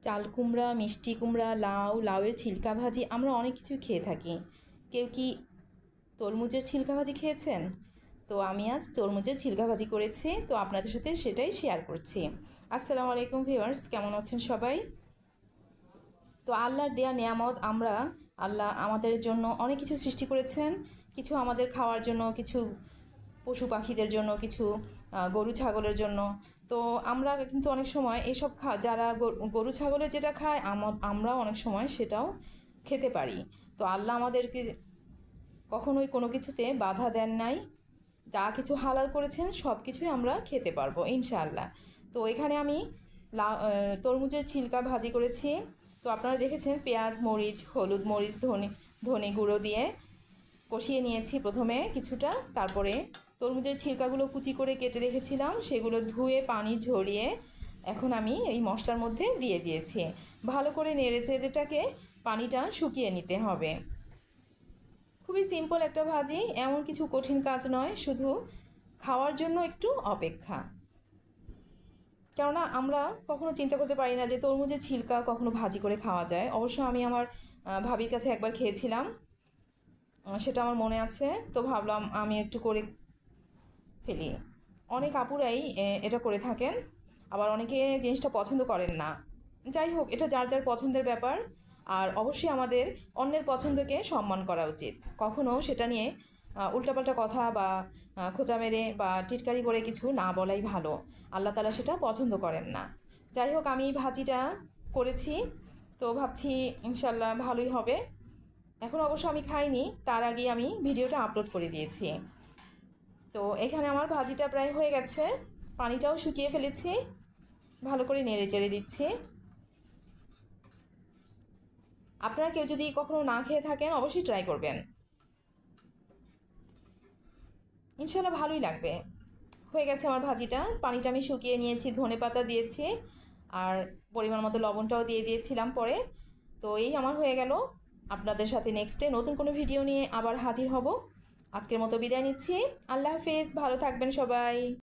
চাল কুমড়া, মিষ্টি কুমড়া, লাউ, লাউয়ের ছিলকা ভাজি আমরা অনেক কিছু খেয়ে থাকি। কেউ কি তরমুজের ছিলকা ভাজি খেয়েছেন? তো আমি আজ তরমুজের ছিলকা ভাজি করেছি, তো আপনাদের সাথে সেটাই শেয়ার করছি। আসসালামু আলাইকুম ভিউয়ার্স, কেমন আছেন সবাই? তো আল্লাহর দেয়া নেয়ামত আল্লাহ আমাদের জন্য অনেক কিছু সৃষ্টি করেছেন। কিছু আমাদের খাওয়ার জন্য, কিছু পশু পাখিদের জন্য, কিছু গরু ছাগলের জন্য। তো আমরা কিন্তু অনেক সময় এসব যারা গরু ছাগলের যেটা খায় আমরাও অনেক সময় সেটাও খেতে পারি। তো আল্লাহ আমাদেরকে কখনোই কোনো কিছুতে বাধা দেন নাই। যা কিছু হালাল করেছেন সব কিছুই আমরা খেতে পারবো ইনশাআল্লাহ। তো এখানে আমি তরমুজের ছিলকা ভাজি করেছি। তো আপনারা দেখেছেন পেঁয়াজ, মরিচ, হলুদ, মরিচ, ধনে গুঁড়ো দিয়ে কষিয়ে নিয়েছি প্রথমে কিছুটা। তারপরে তরমুজের ছিলকাগুলো কুচি করে কেটে রেখেছিলাম, সেগুলো ধুয়ে পানি ঝরিয়ে এখন আমি এই মশলার মধ্যে দিয়ে দিয়েছি। ভালো করে নেড়ে চেড়েটাকে পানিটা শুকিয়ে নিতে হবে। খুবই সিম্পল একটা ভাজি, এমন কিছু কঠিন কাজ নয়, শুধু খাওয়ার জন্য একটু অপেক্ষা। কেননা আমরা কখনো চিন্তা করতে পারি না যে তরমুজের ছিলকা কখনো ভাজি করে খাওয়া যায়। অবশ্য আমি আমার ভাবির কাছে একবার খেয়েছিলাম, সেটা আমার মনে আছে। তো ভাবলাম আমি একটু করে ফেলি। অনেক আপুরাই এটা করে থাকেন, আবার অনেকে জিনিসটা পছন্দ করেন না। যাই হোক, এটা যার যার পছন্দের ব্যাপার। আর অবশ্যই আমাদের অন্যের পছন্দকে সম্মান করা উচিত। কখনো সেটা নিয়ে উল্টাপাল্টা কথা বা খোঁচা মেরে বা টিটকারি করে কিছু না বলাই ভালো। আল্লাহ তাআলা সেটা পছন্দ করেন না। যাই হোক, আমি ভাজিটা করেছি, তো ভাবছি ইনশাল্লাহ ভালোই হবে। এখন অবশ্য আমি খাইনি, তার আগেই আমি ভিডিওটা আপলোড করে দিয়েছি। তো এখানে আমার ভাজিটা প্রায় হয়ে গেছে, পানিটাও শুকিয়ে ফেলেছি। ভালো করে নেড়ে চেড়ে দিচ্ছি। আপনারা কেউ যদি কখনো না খেয়ে থাকেন অবশ্যই ট্রাই করবেন, ইনশাল্লাহ ভালোই লাগবে। হয়ে গেছে আমার ভাজিটা, পানিটা আমি শুকিয়ে নিয়েছি, ধনেপাতা দিয়েছি, আর পরিমাণ মতো লবণটাও দিয়ে দিয়েছিলাম পরে। তো এই আমার হয়ে গেল। আপনাদের সাথে নেক্সটে নতুন কোনো ভিডিও নিয়ে আবার হাজির হব। আজকের মতো বিদায় নিচ্ছি। আল্লাহ হাফেজ, ভালো থাকবেন সবাই।